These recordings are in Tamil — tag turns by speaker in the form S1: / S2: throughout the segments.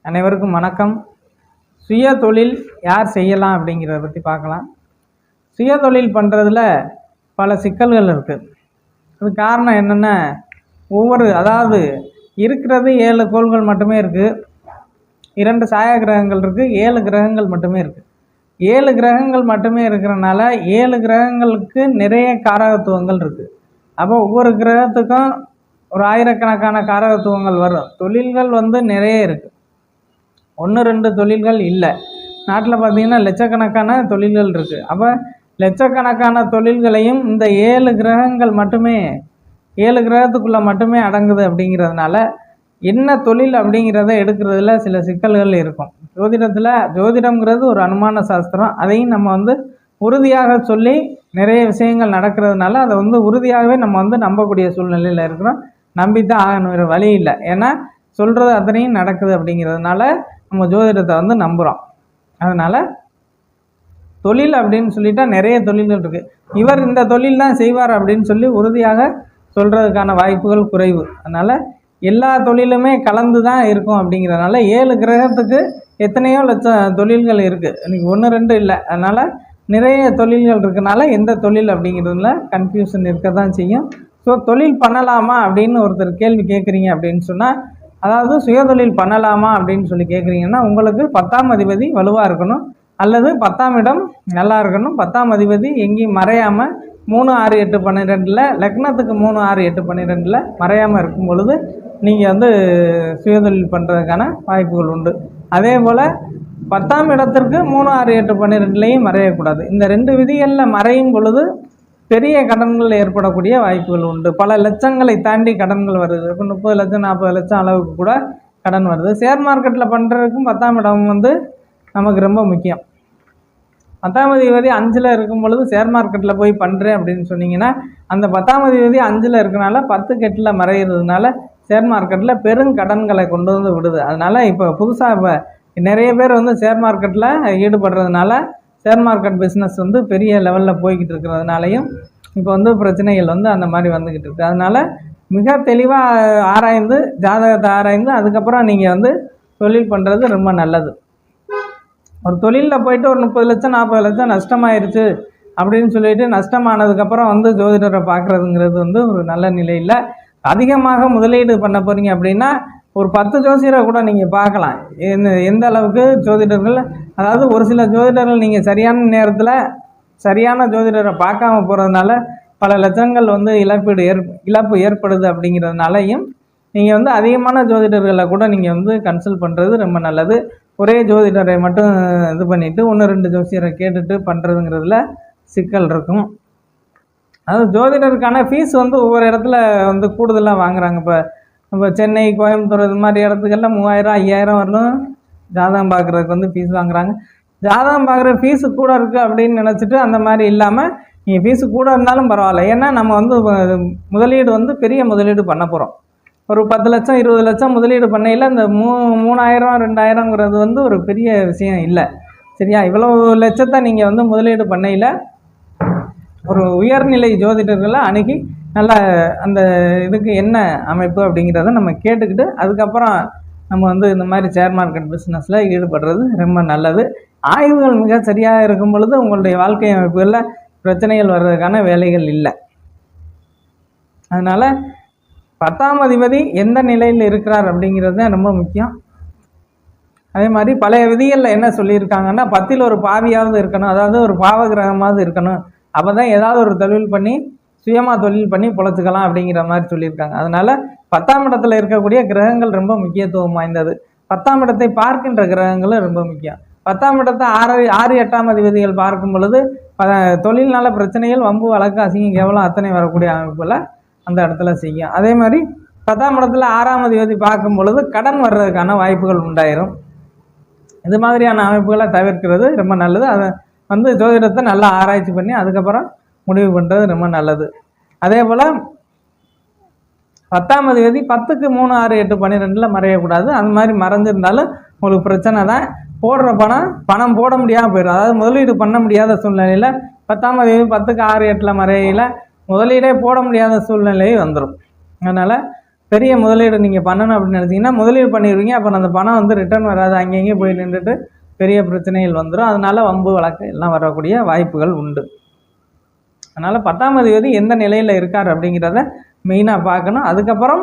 S1: அனைவருக்கும் வணக்கம். சுய தொழில் யார் செய்யலாம் அப்படிங்கிறத பற்றி பார்க்கலாம். சுய தொழில் பண்ணுறதுல பல சிக்கல்கள் இருக்குது. அது காரணம் என்னென்னா, அதாவது இருக்கிறது 7 கோள்கள் மட்டுமே இருக்குது, 2 சாயா கிரகங்கள் இருக்குது, 7 கிரகங்கள் மட்டுமே இருக்குது. 7 கிரகங்கள் மட்டுமே இருக்கிறனால 7 கிரகங்களுக்கு நிறைய காரகத்துவங்கள் இருக்குது. அப்போ ஒவ்வொரு கிரகத்துக்கும் ஒரு ஆயிரக்கணக்கான காரகத்துவங்கள் வரும். தொழில்கள் நிறைய இருக்குது, 1-2 தொழில்கள் இல்லை. நாட்டில் பார்த்திங்கன்னா லட்சக்கணக்கான தொழில்கள் இருக்குது. அப்போ லட்சக்கணக்கான தொழில்களையும் இந்த 7 கிரகங்கள் மட்டுமே 7 கிரகத்துக்குள்ளே மட்டுமே அடங்குது. அப்படிங்கிறதுனால என்ன தொழில் அப்படிங்கிறத எடுக்கிறதுல சில சிக்கல்கள் இருக்கும். ஜோதிடம்ங்கிறது ஒரு அனுமான சாஸ்திரம். அதையும் நம்ம உறுதியாக சொல்லி நிறைய விஷயங்கள் நடக்கிறதுனால அதை உறுதியாகவே நம்ம நம்பக்கூடிய சூழ்நிலையில் இருக்கிறோம். நம்பித்தான் ஆகணும், வேறு வழி இல்லை. ஏன்னா சொல்கிறது அத்தனையும் நடக்குது. அப்படிங்கிறதுனால நம்ம ஜோதிடத்தை நம்புகிறோம். அதனால் தொழில் அப்படின்னு சொல்லிட்டா நிறைய தொழில்கள் இருக்குது. இவர் இந்த தொழில் தான் செய்வார் அப்படின்னு சொல்லி உறுதியாக சொல்கிறதுக்கான வாய்ப்புகள் குறைவு. அதனால் எல்லா தொழிலுமே கலந்து தான் இருக்கும். அப்படிங்கிறதுனால 7 கிரகத்துக்கு எத்தனையோ லட்சம் தொழில்கள் இருக்குது, இன்றைக்கி 1-2 இல்லை. அதனால் நிறைய தொழில்கள் இருக்கனால எந்த தொழில் அப்படிங்கிறதுல கன்ஃபியூஷன் இருக்க தான் செய்யும். ஸோ தொழில் பண்ணலாமா அப்படின்னு ஒருத்தர் கேள்வி கேட்குறீங்க அப்படின்னு சொன்னால், அதாவது சுயதொழில் பண்ணலாமா அப்படின்னு சொல்லி கேட்குறீங்கன்னா, உங்களுக்கு 10ஆம் அதிபதி வலுவாக இருக்கணும், அல்லது 10ஆம் இடம் நல்லா இருக்கணும். 10ஆம் அதிபதி எங்கேயும் மறையாமல் 3, 6, 8, 12 லக்னத்துக்கு 3, 6, 8, 12 மறையாமல் இருக்கும் பொழுது நீங்கள் சுயதொழில் பண்ணுறதுக்கான வாய்ப்புகள் உண்டு. அதே போல் 10ஆம் இடத்திற்கு 3, 6, 8, 12 மறையக்கூடாது. இந்த 2 விதிகளில் மறையும் பொழுது பெரிய கடன்கள் ஏற்படக்கூடிய வாய்ப்புகள் உண்டு. பல லட்சங்களை தாண்டி கடன்கள் வருது. இப்போ 30 லட்சம் 40 லட்சம் அளவுக்கு கூட கடன் வருது. ஷேர் மார்க்கெட்டில் பண்ணுறதுக்கும் 10ஆம் இடம் நமக்கு ரொம்ப முக்கியம். 10ஆம் அதிபதி 5ல் இருக்கும் பொழுது ஷேர் மார்க்கெட்டில் போய் பண்ணுறேன் அப்படின்னு சொன்னீங்கன்னா, அந்த 10ஆம் அதிபதி 5ல் இருக்கனால 10 கெட்டில் மறைகிறதுனால ஷேர் மார்க்கெட்டில் பெருங்கடன்களை கொண்டு விடுது. அதனால் இப்போ புதுசாக நிறைய பேர் ஷேர் மார்க்கெட்டில் ஈடுபடுறதுனால ஷேர் மார்க்கெட் பிஸ்னஸ் பெரிய லெவலில் போய்கிட்டு இருக்கிறதுனாலையும் இப்போ பிரச்சனைகள் அந்த மாதிரி வந்துக்கிட்டு இருக்குது. அதனால் மிக தெளிவாக ஆராய்ந்து, ஜாதகத்தை ஆராய்ந்து அதுக்கப்புறம் நீங்கள் தொழில் பண்ணுறது ரொம்ப நல்லது. ஒரு தொழிலில் போயிட்டு ஒரு 30 லட்சம் 40 லட்சம் நஷ்டமாயிருச்சு அப்படின்னு சொல்லிட்டு நஷ்டமானதுக்கப்புறம் ஜோதிடரை பார்க்குறதுங்கிறது ஒரு நல்ல நிலையில். அதிகமாக முதலீடு பண்ண போகிறீங்க அப்படின்னா ஒரு 10 ஜோசியரை கூட நீங்கள் பார்க்கலாம். எந்த அளவுக்கு ஜோதிடர்கள், அதாவது ஒரு சில ஜோதிடர்கள் நீங்கள் சரியான நேரத்தில் சரியான ஜோதிடரை பார்க்காம போகிறதுனால பல லட்சங்கள் இழப்பு ஏற்படுது. அப்படிங்கிறதுனாலையும் நீங்கள் அதிகமான ஜோதிடர்களை கூட நீங்கள் கன்சல்ட் பண்ணுறது ரொம்ப நல்லது. ஒரே ஜோதிடரை மட்டும் இது பண்ணிவிட்டு 1-2 ஜோசியரை கேட்டுட்டு பண்ணுறதுங்கிறதுல சிக்கல் இருக்கும். அதாவது ஜோதிடருக்கான ஃபீஸ் ஒவ்வொரு இடத்துல கூடுதலாக வாங்குகிறாங்க. இப்போ சென்னை, கோயம்புத்தூர் இது மாதிரி இடத்துக்கெல்லாம் 3000 5000 வரலும் ஜாதகம் பார்க்குறதுக்கு ஃபீஸ் வாங்குகிறாங்க. ஜாதகம் பார்க்குற ஃபீஸு கூட இருக்குது அப்படின்னு நினச்சிட்டு அந்த மாதிரி இல்லாமல் நீங்கள் ஃபீஸு கூட இருந்தாலும் பரவாயில்ல. ஏன்னா நம்ம முதலீடு பெரிய முதலீடு பண்ண போகிறோம். ஒரு 10 லட்சம் 20 லட்சம் முதலீடு பண்ணையில் இந்த 3000 2000ங்கிறது ஒரு பெரிய விஷயம் இல்லை. சரியா? இவ்வளோ லட்சத்தை நீங்கள் முதலீடு பண்ணையில் ஒரு உயர்நிலை ஜோதிடர்களை அணுகி நல்லா அந்த இதுக்கு என்ன அமைப்பு அப்படிங்கிறத நம்ம கேட்டுக்கிட்டு அதுக்கப்புறம் நம்ம இந்த மாதிரி ஷேர் மார்க்கெட் பிஸ்னஸில் ஈடுபடுறது ரொம்ப நல்லது. ஆய்வுகள் மிக சரியாக இருக்கும் பொழுது உங்களுடைய வாழ்க்கை அமைப்புகளில் பிரச்சனைகள் வர்றதுக்கான வேலைகள் இல்லை. அதனால் 10ஆம் அதிபதி எந்த நிலையில் இருக்கிறார் அப்படிங்கிறது தான் ரொம்ப முக்கியம். அதே மாதிரி பழைய விதிகளில் என்ன சொல்லியிருக்காங்கன்னா, 10ல் ஒரு பாவியாவது இருக்கணும், அதாவது ஒரு பாவகிரகமாவது இருக்கணும். அப்போ தான் ஏதாவது ஒரு தொழில் பண்ணி சுயமாக தொழில் பண்ணி பொழைச்சிக்கலாம் அப்படிங்கிற மாதிரி சொல்லியிருக்காங்க. அதனால் 10ஆம் இடத்துல இருக்கக்கூடிய கிரகங்கள் ரொம்ப முக்கியத்துவம் வாய்ந்தது. 10ஆம் இடத்தை பார்க்கின்ற கிரகங்களும் ரொம்ப முக்கியம். 10ஆம் இடத்தை 6, 8ஆம் அதிபதிகள் பார்க்கும் பொழுது தொழில்னால பிரச்சனைகள், வம்பு, வழக்கு, அசிங்கம், கேவலம் அத்தனை வரக்கூடிய அமைப்பில் அந்த இடத்துல செய்யும். அதே மாதிரி 10ஆம் இடத்துல 6ஆம் அதிபதி பார்க்கும் பொழுது கடன் வர்றதுக்கான வாய்ப்புகள் உண்டாயிரும். இது மாதிரியான அமைப்புகளை தவிர்க்கிறது ரொம்ப நல்லது. அதை ஜோதிடத்தை நல்லா ஆராய்ச்சி பண்ணி அதுக்கப்புறம் முடிவு பண்ணுறது ரொம்ப நல்லது. அதே போல் 10ஆம் அதிபதி 10க்கு 3, 6, 8, 12 மறையக்கூடாது. அந்த மாதிரி மறைஞ்சிருந்தாலும் உங்களுக்கு பிரச்சனை தான். போடுற பணம் போட முடியாமல் போயிடும். அதாவது முதலீடு பண்ண முடியாத சூழ்நிலையில் 10ஆம் அதிபதி 10க்கு 6, 8 மறையில் முதலீடே போட முடியாத சூழ்நிலை வந்துடும். அதனால் பெரிய முதலீடு நீங்கள் பண்ணணும் அப்படின்னு நினச்சிங்கன்னா முதலீடு பண்ணிடுவீங்க. அப்புறம் அந்த பணம் வந்து ரிட்டர்ன் வராது, அங்கேயும் போய் நின்றுட்டு பெரிய பிரச்சனைகள் வந்துடும். அதனால் வம்பு வழக்கு எல்லாம் வரக்கூடிய வாய்ப்புகள் உண்டு. அதனால் 10ஆம் அதிபதி எந்த நிலையில் இருக்கார் அப்படிங்கிறத மெயினாக பார்க்கணும். அதுக்கப்புறம்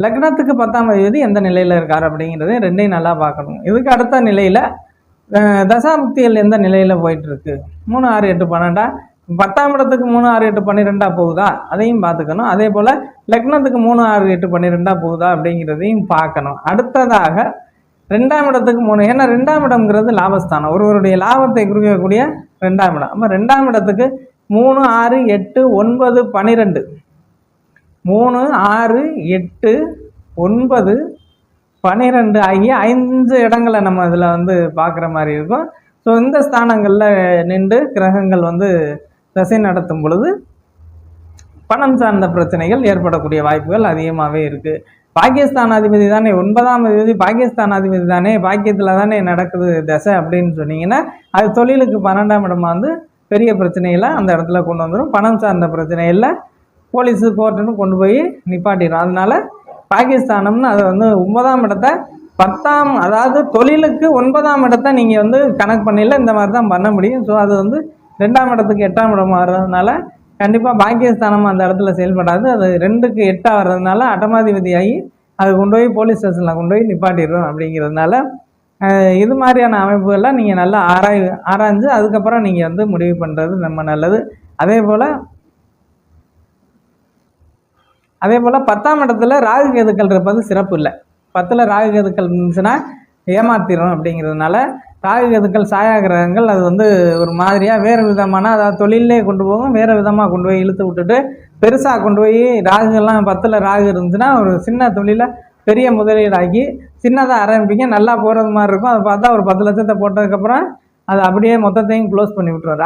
S1: லக்னத்துக்கு 10ஆம் அதிபதி எந்த நிலையில் இருக்கார் அப்படிங்கிறத ரெண்டையும் நல்லா பார்க்கணும். இதுக்கு அடுத்த நிலையில் தசாபுக்திகள் எந்த நிலையில் போயிட்டுருக்கு, 3, 6, 8, 12 10ஆம் இடத்துக்கு 3, 6, 8, 12 போகுதா அதையும் பார்த்துக்கணும். அதே போல் லக்னத்துக்கு 3, 6, 8, 12 போகுதா அப்படிங்கிறதையும் பார்க்கணும். அடுத்ததாக 2ஆம் இடத்துக்கு 3, ஏன்னா 2ஆம் இடம்ங்கிறது லாபஸ்தானம், ஒருவருடைய லாபத்தை குறிக்கக்கூடிய 2ஆம் இடம். அப்போ 2ஆம் இடத்துக்கு 3, 6, 8, 9, 12 3, 6, 8, 9, 12 ஆகிய 5 இடங்களை நம்ம இதில் வந்து பார்க்குற மாதிரி இருக்கும். ஸோ இந்த ஸ்தானங்களில் நின்று கிரகங்கள் வந்து தசை நடத்தும் பொழுது பணம் சார்ந்த பிரச்சனைகள் ஏற்படக்கூடிய வாய்ப்புகள் அதிகமாகவே இருக்குது. பாகிஸ்தானாதிபதி தானே 9ஆம் அதிபதி, பாகிஸ்தானாதிபதி தானே, பாக்கியத்தில் தானே நடக்குது தசை அப்படின்னு சொன்னீங்கன்னா அது தொழிலுக்கு 12ஆம் இடமா வந்து பெரிய பிரச்சனைகளை அந்த இடத்துல கொண்டு வந்துடும். பணம் சார்ந்த பிரச்சனைகளில் போலீஸு கோர்ட்டுன்னு கொண்டு போய் நிப்பாட்டிடும். அதனால பாகிஸ்தானம்னு அதை வந்து 9ஆம் இடத்த 10ஆம், அதாவது தொழிலுக்கு 9ஆம் இடத்த நீங்கள் வந்து கணக்கு பண்ணல இந்த மாதிரி தான் பண்ண முடியும். ஸோ அது வந்து 2ஆம் இடத்துக்கு 8ஆம் இடம் வர்றதுனால கண்டிப்பாக பாக்கியஸ்தானம் அந்த இடத்துல செயல்படாது. அது 2க்கு 8 வர்றதுனால அட்டமாதிபதியாகி அது கொண்டு போய் போலீஸ் ஸ்டேஷனில் கொண்டு போய் நிப்பாட்டிடும். அப்படிங்கிறதுனால இது மாதிரியான அமைப்புகள்லாம் நீங்கள் நல்லா ஆராய்ஞ்சு அதுக்கப்புறம் நீங்கள் வந்து முடிவு பண்ணுறது ரொம்ப நல்லது. அதே போல் 10ஆம் இடத்துல ராகு கேதுக்கள் இருப்பது சிறப்பு இல்லை. 10ல் ராகு கேதுக்கள் இருந்துச்சுன்னா ஏமாத்திரும். அப்படிங்கிறதுனால ராகு கேதுக்கள் சாயா கிரகங்கள், அது வந்து ஒரு மாதிரியாக வேறு விதமான, அதாவது தொழிலே கொண்டு போகும், வேறு விதமாக கொண்டு போய் இழுத்து விட்டுட்டு பெருசாக கொண்டு போய் ராகுகள்லாம் 10ல் ராகு இருந்துச்சுன்னா ஒரு சின்ன தொழிலை பெரிய முதலீடாக்கி சின்னதாக ஆரம்பிப்பீங்க, நல்லா போகிறது மாதிரி இருக்கும். அதை பார்த்தா ஒரு 10 லட்சத்தை போட்டதுக்கப்புறம் அது அப்படியே மொத்தத்தையும் க்ளோஸ் பண்ணி விட்டுரும்.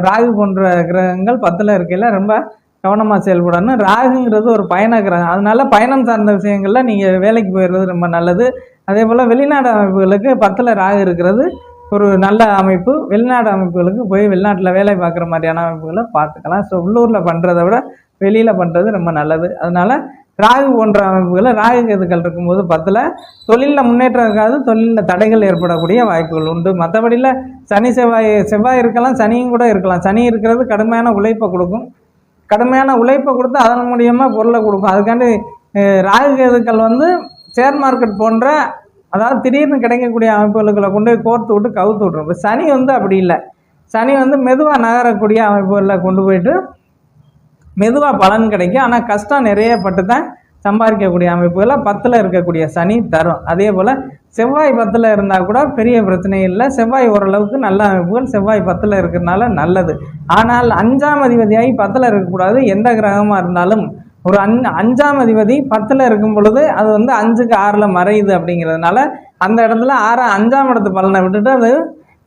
S1: ராகு போன்ற கிரகங்கள் 10ல் இருக்கையில் ரொம்ப கவனமாக செயல்படணும். ராகுங்கிறது ஒரு பயண கிரகம், அதனால பயணம் சார்ந்த விஷயங்களில் நீங்கள் வேலைக்கு போயிடுறது ரொம்ப நல்லது. அதே போல் வெளிநாடு அமைப்புகளுக்கு 10ல் ராகு இருக்கிறது ஒரு நல்ல அமைப்பு. வெளிநாடு அமைப்புகளுக்கு போய் வெளிநாட்டில் வேலை பார்க்குற மாதிரியான அமைப்புகளை பார்த்துக்கலாம். ஸோ உள்ளூரில் பண்ணுறதை விட வெளியில் பண்ணுறது ரொம்ப நல்லது. அதனால் ராகு போன்ற அமைப்புகளை, ராகு கேதுக்கள் இருக்கும்போது 10ல் தொழிலில் முன்னேற்றம் இருக்காது, தொழிலில் தடைகள் ஏற்படக்கூடிய வாய்ப்புகள் உண்டு. மற்றபடியில் சனி செவ்வாய் இருக்கலாம், சனியும் கூட இருக்கலாம். சனி இருக்கிறது கடுமையான உழைப்பை கொடுக்கும், கடுமையான உழைப்பை கொடுத்து அதன் மூலியமாக பொருளை கொடுக்கும். அதுக்காண்டி ராகு கேதுக்கள் வந்து ஷேர் மார்க்கெட் போன்ற, அதாவது திடீர்னு கிடைக்கக்கூடிய அமைப்புகளுக்குள்ள கொண்டு போய் கோர்த்து விட்டு கவுத்து விட்ரும். இப்போ சனி வந்து அப்படி இல்லை, சனி வந்து மெதுவாக நகரக்கூடிய அமைப்புகளில் கொண்டு போயிட்டு மெதுவாக பலன் கிடைக்கும். ஆனால் கஷ்டம் நிறைய பட்டு தான் சம்பாதிக்கக்கூடிய அமைப்புகளை 10ல் இருக்கக்கூடிய சனி தரும். அதே போல் செவ்வாய் 10ல் இருந்தால் கூட பெரிய பிரச்சனை இல்லை. செவ்வாய் ஓரளவுக்கு நல்ல அமைப்புகள், செவ்வாய் 10ல் இருக்கிறதுனால நல்லது. ஆனால் 5ஆம் அதிபதியாகி 10ல் இருக்கக்கூடாது. எந்த கிரகமாக இருந்தாலும் ஒரு 5ஆம் அதிபதி 10ல் இருக்கும் பொழுது அது வந்து 5க்கு 6ல் மறையுது. அப்படிங்கிறதுனால அந்த இடத்துல 5ஆம் இடத்து பலனை விட்டுட்டு அது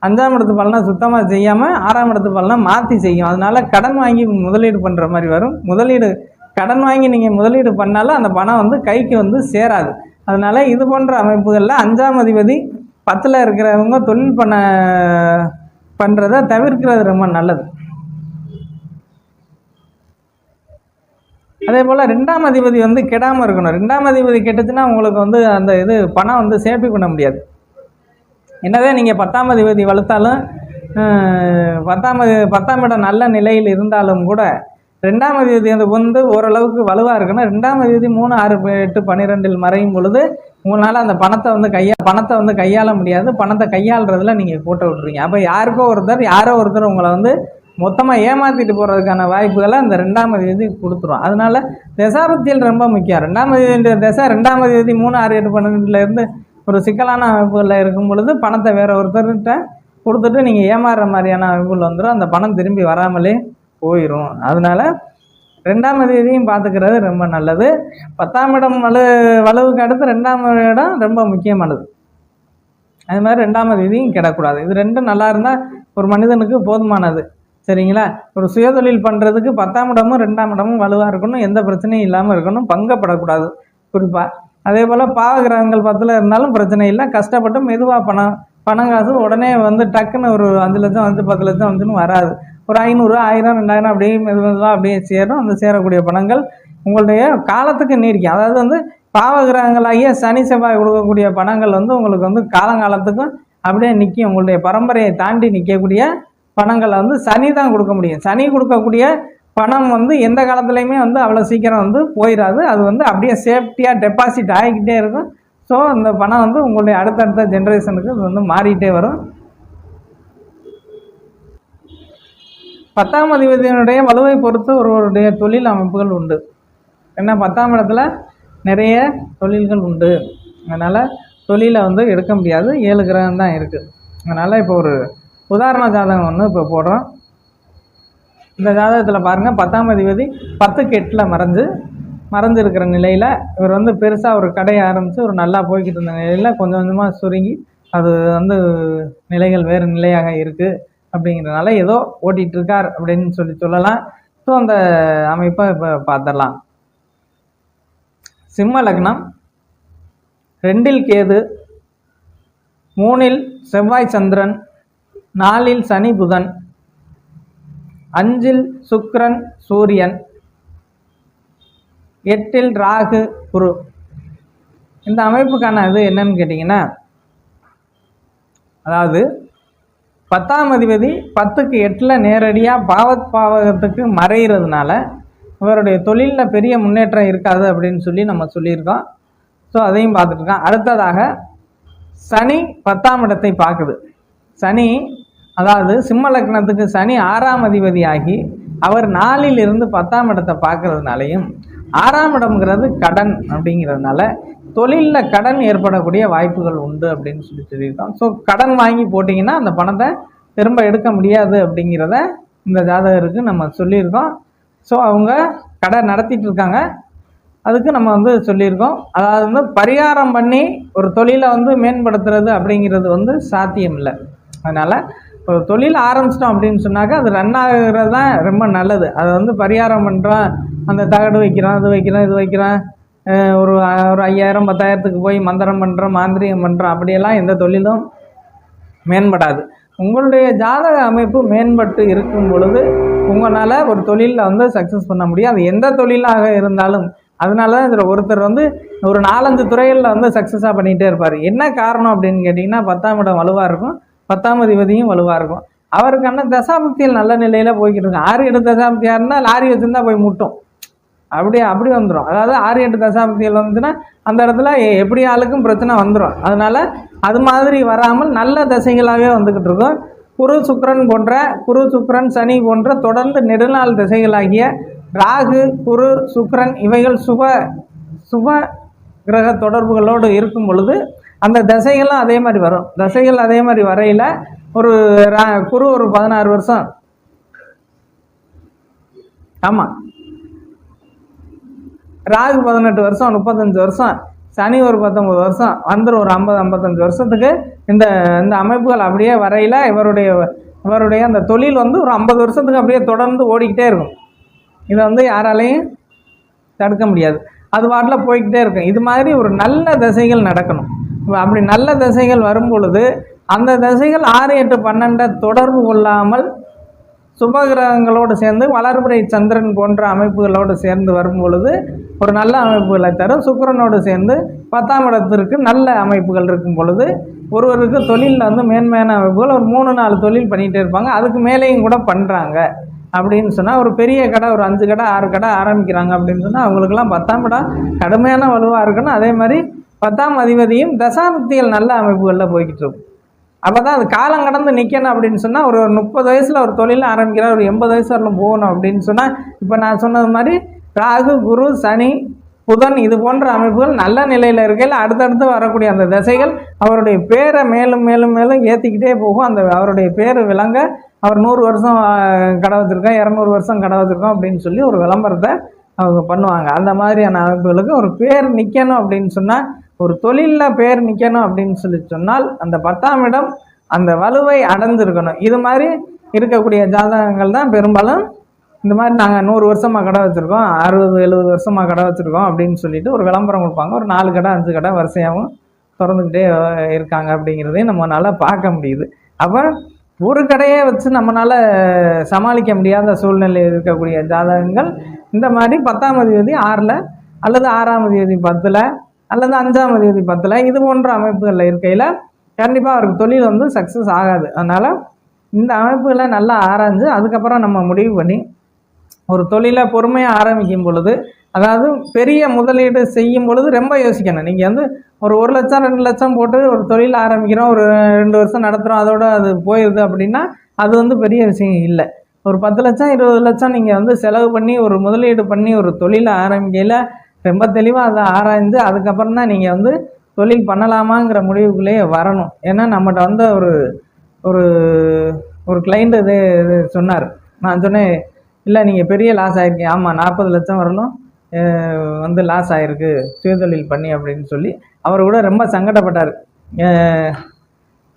S1: 5ஆம் இடத்து பலனை சுத்தமாக செய்யாமல் 6ஆம் இடத்து பலனை மாற்றி செய்யும். அதனால கடன் வாங்கி முதலீடு பண்ணுற மாதிரி வரும். கடன் வாங்கி நீங்கள் முதலீடு பண்ணாலும் அந்த பணம் வந்து கைக்கு வந்து சேராது. அதனால இது போன்ற அமைப்புகளில் 5ஆம் அதிபதி 10ல் இருக்கிறவங்க தொழில் பண்ணுறதை தவிர்க்கிறது ரொம்ப நல்லது. அதே போல் 2ஆம் அதிபதி வந்து கெடாமல் இருக்கணும். 2ஆம் அதிபதி கெட்டுச்சுன்னா உங்களுக்கு வந்து அந்த பணம் வந்து சேஃப்டி பண்ண முடியாது. என்னவே நீங்கள் 10ஆம் அதிபதி வளர்த்தாலும் 10ஆம் இடம் நல்ல நிலையில் இருந்தாலும் கூட 2ஆம் அதிபதி வந்து ஓரளவுக்கு வலுவாக இருக்கணும். 2ஆம் அதிபதி 3, 6, 8, 12 மறையும் பொழுது உங்களால் அந்த பணத்தை வந்து கையாள முடியாது. பணத்தை கையாளுறதுல நீங்கள் போட்டு விட்றீங்க. அப்போ யாரோ ஒருத்தர் உங்களை வந்து மொத்தமாக ஏமாற்றிட்டு போகிறதுக்கான வாய்ப்புகளை அந்த 2ஆம் அதிபதி கொடுத்துரும். அதனால தசாபுக்திகள் ரொம்ப முக்கியம். 2ஆம் அதிபதி தசை 2ஆம் அதிபதி 3, 6, 8, 12 ஒரு சிக்கலான அமைப்புகளில் இருக்கும் பொழுது பணத்தை வேற ஒருத்தர்கிட்ட கொடுத்துட்டு நீங்கள் ஏமாறுற மாதிரியான அமைப்புகள் வந்துடும். அந்த பணம் திரும்பி வராமலே போயிடும். அதனால 2ஆம் அதிபதியும் பார்த்துக்கிறது ரொம்ப நல்லது. 10ஆம் இடம் வலுவுக்கு அடுத்து 2ஆம் இடம் ரொம்ப முக்கியமானது. அது மாதிரி 2ஆம் அதிபதியும் கிடக்கூடாது. இது ரெண்டும் நல்லா இருந்தால் ஒரு மனிதனுக்கு போதுமானது. சரிங்களா? ஒரு சுயதொழில் பண்ணுறதுக்கு 10ஆம் இடமும் 2ஆம் இடமும் வலுவாக இருக்கணும், எந்த பிரச்சனையும் இல்லாமல் இருக்கணும், பங்கப்படக்கூடாது குறிப்பாக. அதே போல் பாவ கிரகங்கள் 10ல் இருந்தாலும் பிரச்சனை இல்லை. கஷ்டப்பட்டு மெதுவாக பணம் காசு உடனே வந்து டக்குன்னு ஒரு 5 லட்சம் வந்து 10 லட்சம் வந்துன்னு வராது. ஒரு 500, 1000, 2000 அப்படியே மெதுவாக அப்படியே சேரும். அந்த சேரக்கூடிய பணங்கள் உங்களுடைய காலத்துக்கு நீடிக்கும். அதாவது வந்து பாவகிரகங்களாகிய சனி செவ்வாய் கொடுக்கக்கூடிய பணங்கள் வந்து உங்களுக்கு வந்து காலங்காலத்துக்கும் அப்படியே நிற்கும். உங்களுடைய பரம்பரையை தாண்டி நிற்கக்கூடிய பணங்களை வந்து சனி தான் கொடுக்க முடியும். சனி கொடுக்கக்கூடிய பணம் வந்து எந்த காலத்துலையுமே வந்து அவ்வளோ சீக்கிரம் வந்து போயிடாது. அது வந்து அப்படியே சேஃப்டியாக டெபாசிட் ஆகிக்கிட்டே இருக்கும். ஸோ அந்த பணம் வந்து உங்களுடைய அடுத்தடுத்த ஜென்ரேஷனுக்கு அது வந்து மாறிக்கிட்டே வரும். 10ஆம் அதிபதியினுடைய வலுவை பொறுத்து ஒருவருடைய தொழில் அமைப்புகள் உண்டு. ஏன்னா 10ஆம் இடத்துல நிறைய தொழில்கள் உண்டு. அதனால் தொழிலை வந்து எடுக்க முடியாது. 7 கிரகம் தான் இருக்குது. அதனால் இப்போ ஒரு உதாரண ஜாதகம் ஒன்று இப்போ போடுறோம். இந்த ஜாதகத்தில் பாருங்கள், 10ஆம் அதிபதி 10க்கு 8 மறைஞ்சிருக்கிற நிலையில் இவர் வந்து பெருசாக ஒரு கடையை ஆரம்பித்து ஒரு நல்லா போய்கிட்டு இருந்த நிலையில் கொஞ்சம் கொஞ்சமாக சுருங்கி அது வந்து நிலைகள் வேறு நிலையாக இருக்குது. அப்படிங்கிறதுனால ஏதோ ஓட்டிகிட்ருக்கார் அப்படின்னு சொல்லலாம். ஸோ அந்த அமைப்பை இப்போ பார்த்துடலாம். சிம்ம லக்னம், 2ல் கேது, 3ல் செவ்வாய் சந்திரன், 4ல் சனி புதன், 5ல் சுக்கிரன் சூரியன், 8ல் ராகு குரு. இந்த அமைப்புக்கான இது என்னன்னு கேட்டிங்கன்னா, அதாவது 10ஆம் அதிபதி 10க்கு 8 நேரடியாக பாவகத்துக்கு மறைகிறதுனால இவருடைய தொழிலில் பெரிய முன்னேற்றம் இருக்காது அப்படின்னு சொல்லி நம்ம சொல்லியிருக்கோம். ஸோ அதையும் பார்த்துட்ருக்கோம். அடுத்ததாக சனி 10ஆம் இடத்தை பார்க்குது. சனி, அதாவது சிம்ம லக்னத்துக்கு சனி 6ஆம் அதிபதி ஆகி அவர் 4ல் இருந்து 10ஆம் இடத்தை பார்க்கறதுனாலையும் 6ஆம் இடம்ங்கிறது கடன் அப்படிங்கிறதுனால தொழிலில் கடன் ஏற்படக்கூடிய வாய்ப்புகள் உண்டு அப்படின்னு சொல்லியிருக்கோம். ஸோ கடன் வாங்கி போட்டிங்கன்னா அந்த பணத்தை திரும்ப எடுக்க முடியாது அப்படிங்கிறத இந்த ஜாதகருக்கு நம்ம சொல்லியிருக்கோம். ஸோ அவங்க கடை நடத்திட்டு இருக்காங்க. அதுக்கு நம்ம வந்து சொல்லியிருக்கோம். அதாவது வந்து பரிகாரம் பண்ணி ஒரு தொழிலை வந்து மேம்படுத்துறது அப்படிங்கிறது வந்து சாத்தியம் இல்லை. அதனால் இப்போ தொழில் ஆரம்பிச்சிட்டோம் அப்படின்னு சொன்னாக்கா அது ரன் ஆகிறது தான் ரொம்ப நல்லது. அதை வந்து பரிகாரம் பண்ணுறோம், அந்த தகடு வைக்கிறோம், அது வைக்கிறோம், இது வைக்கிறோம், ஒரு 5000 10,000த்துக்கு போய் மந்திரம் பண்ணுறோம், மாந்திரிகம் பண்ணுறோம், அப்படியெல்லாம் எந்த தொழிலும் மேம்படாது. உங்களுடைய ஜாதக அமைப்பு மேம்பட்டு இருக்கும் பொழுது உங்களால் ஒரு தொழிலில் வந்து சக்ஸஸ் பண்ண முடியும். அது எந்த தொழிலாக இருந்தாலும். அதனால தான் இதில் ஒருத்தர் வந்து ஒரு 4-5 துறைகளில் வந்து சக்ஸஸாக பண்ணிகிட்டே இருப்பார். என்ன காரணம் அப்படின்னு கேட்டிங்கன்னா, 10ஆம் இடம் வலுவாக இருக்கும், 10ஆம் அதிபதியும் வலுவாக இருக்கும். அவருக்கான தசாபக்தியில் நல்ல நிலையில் போய்கிட்டு இருக்கும். 6-8 தசாபக்தியாக இருந்தால் லாரி வச்சுருந்தா போய் முட்டும், அப்படி வந்துடும். அதாவது 6-8 தசாபக்தியில் வந்துச்சுன்னா அந்த இடத்துல எப்படி ஆளுக்கும் பிரச்சனை வந்துடும். அதனால் அது மாதிரி வராமல் நல்ல தசைகளாகவே வந்துக்கிட்டு இருக்கும். குரு சுக்கிரன் சனி போன்ற தொடர்ந்து நெடுநாள் திசைகளாகிய ராகு குரு சுக்கிரன் இவைகள் சுப கிரக தொடர்புகளோடு இருக்கும் பொழுது அந்த தசைகளும் அதே மாதிரி வரும். தசைகள் அதே மாதிரி வரையில் ஒரு குரு ஒரு 16 வருஷம், ஆமாம், ராகு 18 வருஷம், 35 வருஷம், சனி ஒரு 19 வருஷம் வந்துடும். ஒரு 50-55 வருஷத்துக்கு இந்த இந்த அமைப்புகள் அப்படியே வரையில் இவருடைய அந்த தொழில் வந்து ஒரு 50 வருஷத்துக்கு அப்படியே தொடர்ந்து ஓடிக்கிட்டே இருக்கும். இதை வந்து யாராலையும் தடுக்க முடியாது. அது பாட்டில் போய்கிட்டே இருக்கும். இது மாதிரி ஒரு நல்ல தசைகள் நடக்கணும். அப்படி நல்ல தசைகள் வரும் பொழுது அந்த தசைகள் 6, 8, 12 தொடர்பு கொள்ளாமல் சுபகிரகங்களோடு சேர்ந்து வளர்பிறை சந்திரன் போன்ற அமைப்புகளோடு சேர்ந்து வரும் பொழுது ஒரு நல்ல அமைப்புகளை தரும். சுக்கிரனோடு சேர்ந்து 10ஆம் இடத்திற்கு நல்ல அமைப்புகள் இருக்கும் பொழுது ஒருவருக்கு தொழிலில் வந்து மேன்மையான அமைப்புகள் ஒரு 3-4 தொழில் பண்ணிகிட்டே இருப்பாங்க. அதுக்கு மேலேயும் கூட பண்ணுறாங்க அப்படின்னு சொன்னால் ஒரு பெரிய கடை ஒரு 5 கடை 6 கடை ஆரம்பிக்கிறாங்க அப்படின்னு சொன்னால் அவங்களுக்கெல்லாம் 10ஆம் இடம் கடுமையான வலுவாக இருக்கணும். அதே மாதிரி 10ஆம் அதிபதியும் தசாபக்திகள் நல்ல அமைப்புகளில் போய்கிட்டு இருக்கும். அப்போ தான் அது காலம் கடந்து நிற்கணும் அப்படின்னு சொன்னால் ஒரு 30 வயசில் ஒரு தொழில் ஆரம்பிக்கிறார், ஒரு 80 வயசு வரலும் போகணும் அப்படின்னு சொன்னால் இப்போ நான் சொன்னது மாதிரி ராகு குரு சனி புதன் இது போன்ற அமைப்புகள் நல்ல நிலையில் இருக்கையில் அடுத்தடுத்து வரக்கூடிய அந்த திசைகள் அவருடைய பேரை மேலும் மேலும் மேலும் ஏற்றிக்கிட்டே போகும். அந்த அவருடைய பேர் விளங்க அவர் 100 வருஷம் கடை வச்சுருக்கோம், 200 வருஷம் கடை வச்சுருக்கோம் அப்படின்னு சொல்லி ஒரு விளம்பரத்தை அவங்க பண்ணுவாங்க. அந்த மாதிரியான அமைப்புகளுக்கு ஒரு பேர் நிற்கணும் அப்படின்னு சொன்னால், ஒரு தொழிலில் பேர் நிற்கணும் அப்படின்னு சொன்னால் அந்த 10ஆம் இடம் அந்த வலுவை அடைஞ்சிருக்கணும். இது மாதிரி இருக்கக்கூடிய ஜாதகங்கள் தான் பெரும்பாலும் இந்த மாதிரி நாங்கள் 100 வருஷமாக கடை வச்சுருக்கோம், 60-70 வருஷமாக கடை வச்சுருக்கோம் அப்படின்னு சொல்லிட்டு ஒரு விளம்பரம் கொடுப்பாங்க. ஒரு 4 கடை 5 கடை வரிசையாகவும் திறந்துக்கிட்டே இருக்காங்க அப்படிங்கிறதையும் நம்மளால் பார்க்க முடியுது. அப்போ ஒரு கடையை வச்சு நம்மளால் சமாளிக்க முடியாத சூழ்நிலை இருக்கக்கூடிய ஜாதகங்கள் இந்த மாதிரி 10ஆம் அதிபதி 6ல் அல்லது 6ஆம் அதிபதி 10ல் அல்லது 5ஆம் அதிபதி 10ல் இது போன்ற அமைப்புகளில் இருக்கையில் கண்டிப்பாக அவருக்கு தொழில் வந்து சக்ஸஸ் ஆகாது. அதனால் இந்த அமைப்புகளை நல்லா ஆராய்ஞ்சு அதுக்கப்புறம் நம்ம முடிவு பண்ணி ஒரு தொழிலை பொறுமையாக ஆரம்பிக்கும் பொழுது, அதாவது பெரிய முதலீடு செய்யும் பொழுது ரொம்ப யோசிக்கணும். நீங்கள் வந்து ஒரு 1 லட்சம் 2 லட்சம் போட்டு ஒரு தொழில் ஆரம்பிக்கிறோம், ஒரு 2 வருஷம் நடத்துகிறோம், அதோட அது போயிடுது அப்படின்னா அது வந்து பெரிய விஷயம் இல்லை. ஒரு 10 லட்சம் 20 லட்சம் நீங்கள் வந்து செலவு பண்ணி ஒரு முதலீடு பண்ணி ஒரு தொழிலை ஆரம்பிக்கையில் ரொம்ப தெளிவாக அதை ஆராய்ந்து அதுக்கப்புறம் தான் நீங்கள் வந்து தொழில் பண்ணலாமாங்கிற முடிவுக்குள்ளேயே வரணும். ஏன்னா நம்மகிட்ட வந்து ஒரு ஒரு ஒரு கிளைண்ட் இது சொன்னார். நான் சொன்னேன், இல்லை நீங்கள் பெரிய லாஸ் ஆகிருக்கீங்க. ஆமாம், 40 லட்சம் வரலும் வந்து லாஸ் ஆகிருக்கு சுயதொழில் பண்ணி அப்படின்னு சொல்லி அவர் கூட ரொம்ப சங்கடப்பட்டார்.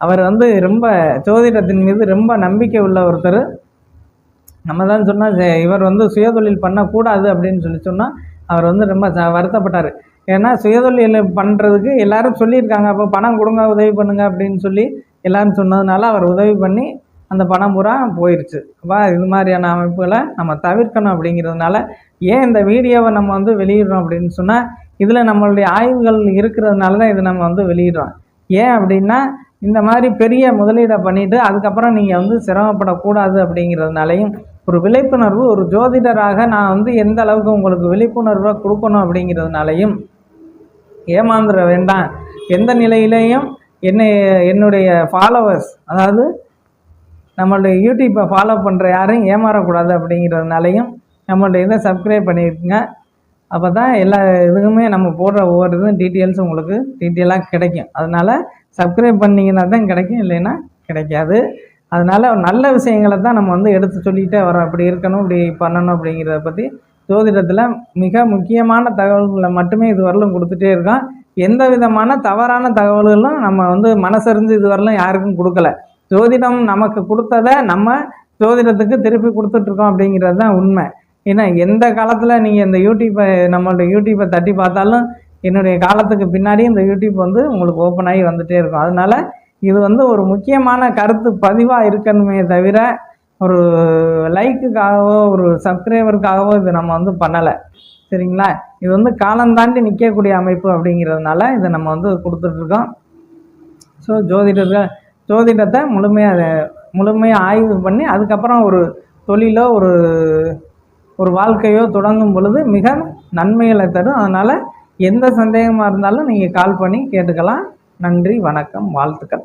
S1: அவர் வந்து ரொம்ப ஜோதிடத்தின் மீது ரொம்ப நம்பிக்கை உள்ள ஒருத்தர். நம்ம தான் சொன்னால் இவர் வந்து சுயதொழில் பண்ணக்கூடாது அப்படின்னு சொன்னால் அவர் வந்து ரொம்ப வருத்தப்பட்டார். ஏன்னா சுயதொழில் பண்ணுறதுக்கு எல்லோரும் சொல்லியிருக்காங்க, அப்போ பணம் கொடுங்க உதவி பண்ணுங்க அப்படின்னு சொல்லி எல்லோரும் சொன்னதுனால அவர் உதவி பண்ணி அந்த பணம் பூரா போயிடுச்சு. அப்போ இது மாதிரியான அமைப்புகளை நம்ம தவிர்க்கணும். அப்படிங்கிறதுனால ஏன் இந்த வீடியோவை நம்ம வந்து வெளியிடுறோம் அப்படின்னு சொன்னால், இதில் நம்மளுடைய ஆய்வுகள் இருக்கிறதுனால தான் இதை நம்ம வந்து வெளியிடுறோம். ஏன் அப்படின்னா, இந்த மாதிரி பெரிய முதலீடை பண்ணிவிட்டு அதுக்கப்புறம் நீங்கள் வந்து சிரமப்படக்கூடாது அப்படிங்கிறதுனாலையும், ஒரு விழிப்புணர்வு ஒரு ஜோதிடராக நான் வந்து எந்த அளவுக்கு உங்களுக்கு விழிப்புணர்வை கொடுக்கணும் அப்படிங்கிறதுனாலையும், ஏமாந்துட வேண்டாம், எந்த நிலையிலையும் என்னுடைய ஃபாலோவர்ஸ், அதாவது நம்மளுடைய யூடியூப்பை ஃபாலோ பண்ணுற யாரையும் ஏமாறக்கூடாது அப்படிங்கிறதுனாலையும் நம்மளுடைய இதை சப்ஸ்கிரைப் பண்ணியிருக்குங்க. அப்போ தான் எல்லா இதுக்குமே நம்ம போடுற ஒவ்வொரு இதுவும் டீட்டெயில்ஸ் உங்களுக்கு டீட்டெயிலாக கிடைக்கும். அதனால் சப்ஸ்கிரைப் பண்ணிங்கன்னா தான் கிடைக்கும், இல்லைன்னா கிடைக்காது. அதனால் நல்ல விஷயங்களை தான் நம்ம வந்து எடுத்து சொல்லிகிட்டே வரோம். இப்படி இருக்கணும், இப்படி பண்ணணும் அப்படிங்கிறத பற்றி ஜோதிடத்தில் மிக முக்கியமான தகவல்களை மட்டுமே இது வரலும் கொடுத்துட்டே இருக்கோம். எந்த விதமான தவறான தகவல்களும் நம்ம வந்து மனசறிஞ்சு இது வரலும் யாருக்கும் கொடுக்கல. ஜோதிடம் நமக்கு கொடுத்ததை நம்ம ஜோதிடத்துக்கு திருப்பி கொடுத்துட்ருக்கோம் அப்படிங்கிறது தான் உண்மை. ஏன்னா எந்த காலத்தில் நீங்கள் இந்த நம்மளோட யூடியூப்பை தட்டி பார்த்தாலும் என்னுடைய காலத்துக்கு பின்னாடி இந்த யூடியூப் வந்து உங்களுக்கு ஓப்பன் ஆகி வந்துகிட்டே இருக்கும். அதனால் இது வந்து ஒரு முக்கியமான கருத்து பதிவாக இருக்கணுமே தவிர ஒரு லைக்குக்காகவோ ஒரு சப்ஸ்கிரைபருக்காகவோ இது நம்ம வந்து பண்ணலை. சரிங்களா? இது வந்து காலந்தாண்டி நிற்கக்கூடிய அமைப்பு அப்படிங்கிறதுனால இதை நம்ம வந்து கொடுத்துட்ருக்கோம். ஸோ ஜோதிடத்தை முழுமையாக ஆய்வு பண்ணி அதுக்கப்புறம் ஒரு தொழிலோ ஒரு வாழ்க்கையோ தொடங்கும் பொழுது மிக நன்மைகளை தரும். அதனால் எந்த சந்தேகமாக இருந்தாலும் நீங்கள் கால் பண்ணி கேட்டுக்கலாம். நன்றி, வணக்கம், வாழ்த்துக்கள்.